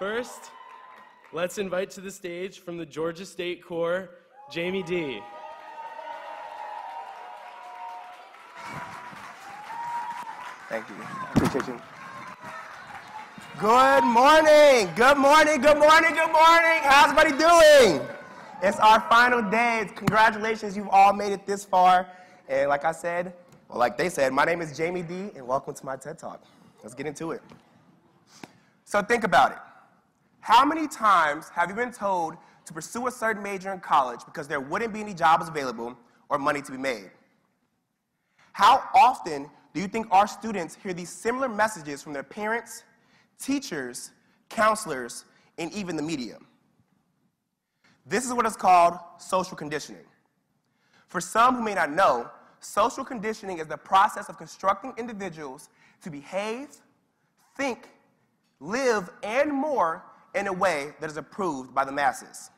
First, let's invite to the stage from the Georgia State Corps, Jaime Dee. Thank you. I appreciate you. Good morning. Good morning. Good morning. Good morning. How's everybody doing? It's our final day. Congratulations, you've all made it this far. And like I said, well, like they said, my name is Jaime Dee, and welcome to my TED Talk. Let's get into it. So think about it. How many times have you been told to pursue a certain major in college because there wouldn't be any jobs available or money to be made? How often do you think our students hear these similar messages from their parents, teachers, counselors, and even the media? This is what is called social conditioning. For some who may not know, social conditioning is the process of constructing individuals to behave, think, live, and more in a way that is approved by the masses.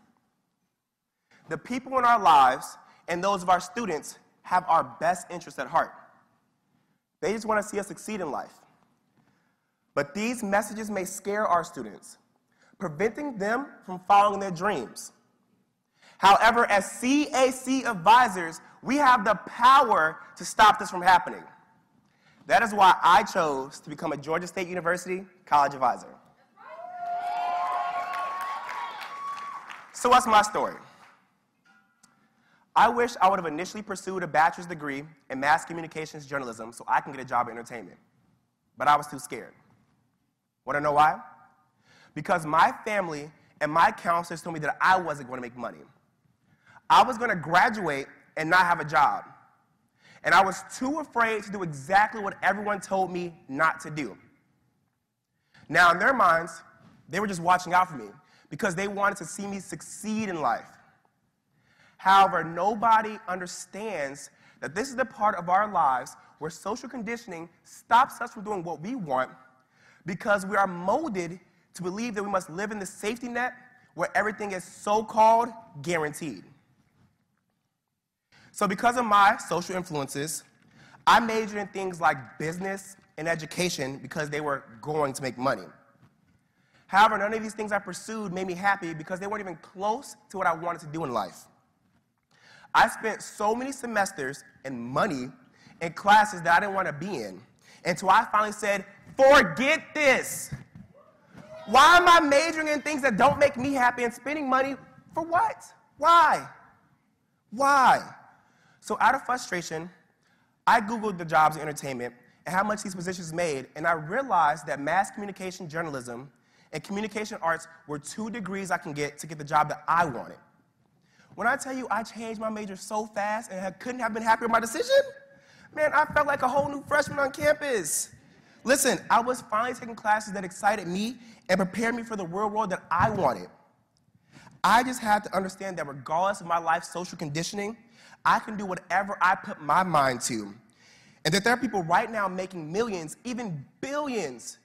The people in our lives and those of our students have our best interests at heart. They just want to see us succeed in life. But these messages may scare our students, preventing them from following their dreams. However, as CAC advisors, we have the power to stop this from happening. That is why I chose to become a Georgia State University college advisor. So what's my story? I wish I would have initially pursued a bachelor's degree in mass communications journalism so I can get a job in entertainment. But I was too scared. Want to know why? Because my family and my counselors told me that I wasn't going to make money. I was going to graduate and not have a job. And I was too afraid to do exactly what everyone told me not to do. Now, in their minds, they were just watching out for me because they wanted to see me succeed in life. However, nobody understands that this is the part of our lives where social conditioning stops us from doing what we want because we are molded to believe that we must live in the safety net where everything is so-called guaranteed. So because of my social influences, I majored in things like business and education because they were going to make money. However, none of these things I pursued made me happy because they weren't even close to what I wanted to do in life. I spent so many semesters and money in classes that I didn't want to be in until I finally said, forget this. Why am I majoring in things that don't make me happy and spending money for what? Why? Why? So out of frustration, I Googled the jobs in entertainment and how much these positions made, and I realized that mass communication journalism and communication arts were 2 degrees I can get to get the job that I wanted. When I tell you I changed my major so fast and I couldn't have been happier with my decision, man, I felt like a whole new freshman on campus. Listen, I was finally taking classes that excited me and prepared me for the real world that I wanted. I just had to understand that regardless of my life's social conditioning, I can do whatever I put my mind to. And that there are people right now making millions, even billions,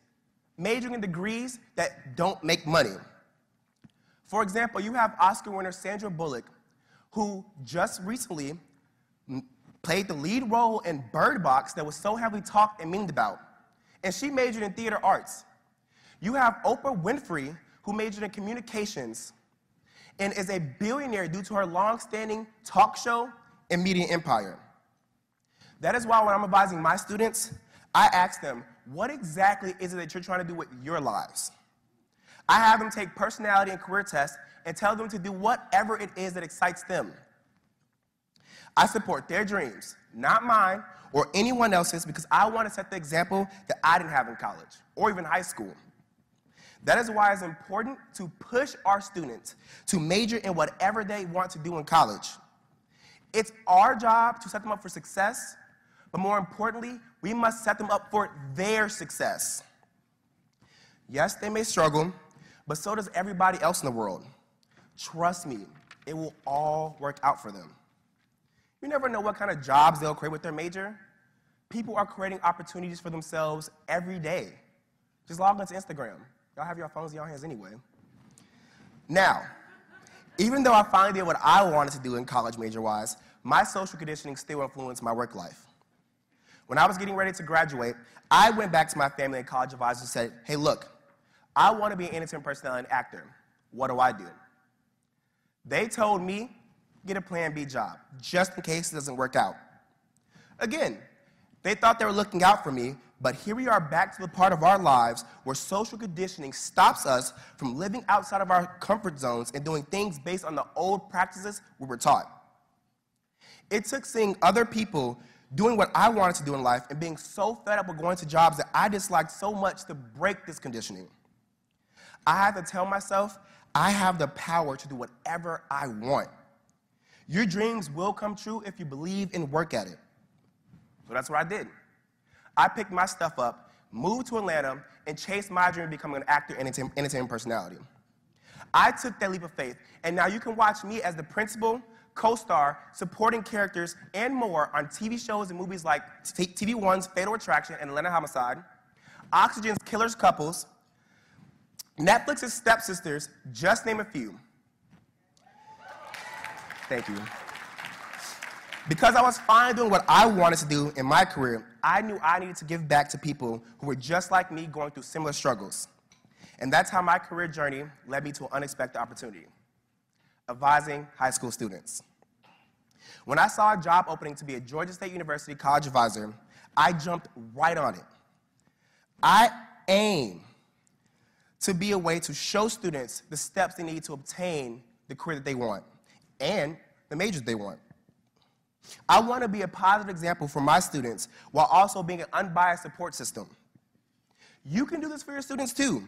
majoring in degrees that don't make money. For example, you have Oscar winner Sandra Bullock, who just recently played the lead role in Bird Box that was so heavily talked and memed about. And she majored in theater arts. You have Oprah Winfrey, who majored in communications and is a billionaire due to her long-standing talk show and media empire. That is why when I'm advising my students, I ask them, what exactly is it that you're trying to do with your lives? I have them take personality and career tests and tell them to do whatever it is that excites them. I support their dreams, not mine or anyone else's, because I want to set the example that I didn't have in college or even high school. That is why it's important to push our students to major in whatever they want to do in college. It's our job to set them up for success, but more importantly, we must set them up for their success. Yes, they may struggle, but so does everybody else in the world. Trust me, it will all work out for them. You never know what kind of jobs they'll create with their major. People are creating opportunities for themselves every day. Just log onto Instagram. Y'all have your phones in your hands anyway. Now, even though I finally did what I wanted to do in college major-wise, my social conditioning still influenced my work life. When I was getting ready to graduate, I went back to my family and college advisors and said, hey, look, I want to be an entertainment personality and actor. What do? They told me, get a plan B job, just in case it doesn't work out. Again, they thought they were looking out for me, but here we are back to the part of our lives where social conditioning stops us from living outside of our comfort zones and doing things based on the old practices we were taught. It took seeing other people doing what I wanted to do in life and being so fed up with going to jobs that I disliked so much to break this conditioning. I had to tell myself, I have the power to do whatever I want. Your dreams will come true if you believe and work at it. So that's what I did. I picked my stuff up, moved to Atlanta, and chased my dream of becoming an actor and entertainment personality. I took that leap of faith, and now you can watch me as the principal, co-star, supporting characters, and more on TV shows and movies like TV One's Fatal Attraction and Atlanta Homicide, Oxygen's Killer's Couples, Netflix's Stepsisters, just name a few. Thank you. Because I was fine doing what I wanted to do in my career, I knew I needed to give back to people who were just like me going through similar struggles. And that's how my career journey led me to an unexpected opportunity: advising high school students. When I saw a job opening to be a Georgia State University college advisor, I jumped right on it. I aim to be a way to show students the steps they need to obtain the career that they want and the majors they want. I want to be a positive example for my students while also being an unbiased support system. You can do this for your students too.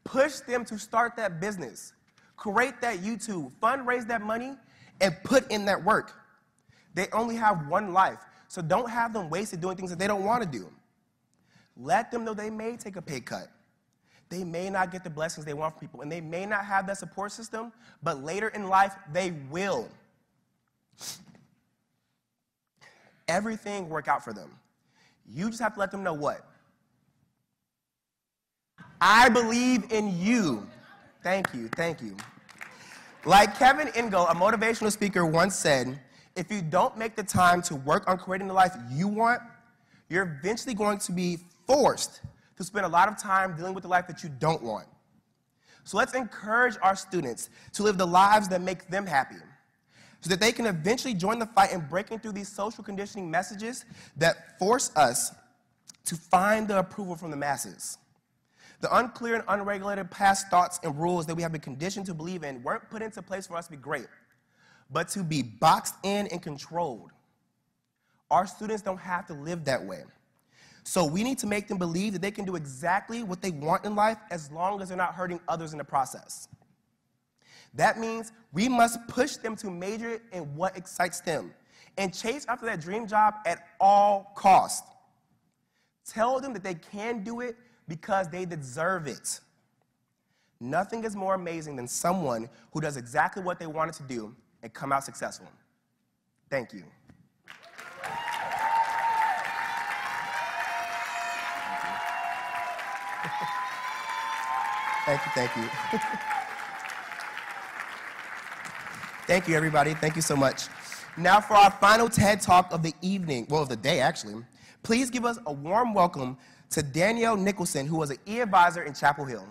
Push them to start that business, create that YouTube, fundraise that money, and put in that work. They only have one life, so don't have them wasted doing things that they don't want to do. Let them know they may take a pay cut. They may not get the blessings they want from people, and they may not have that support system, but later in life, they will. Everything work out for them. You just have to let them know what? I believe in you. Thank you, thank you. Like Kevin Ingo, a motivational speaker, once said, if you don't make the time to work on creating the life you want, you're eventually going to be forced to spend a lot of time dealing with the life that you don't want. So let's encourage our students to live the lives that make them happy, so that they can eventually join the fight in breaking through these social conditioning messages that force us to find the approval from the masses. The unclear and unregulated past thoughts and rules that we have been conditioned to believe in weren't put into place for us to be great, but to be boxed in and controlled. Our students don't have to live that way. So we need to make them believe that they can do exactly what they want in life as long as they're not hurting others in the process. That means we must push them to major in what excites them and chase after that dream job at all costs. Tell them that they can do it because they deserve it. Nothing is more amazing than someone who does exactly what they wanted to do and come out successful. Thank you. Thank you. Thank you, everybody. Thank you so much. Now for our final TED Talk of the evening, well, of the day, actually. Please give us a warm welcome to Danielle Nicholson, who was an e-advisor in Chapel Hill.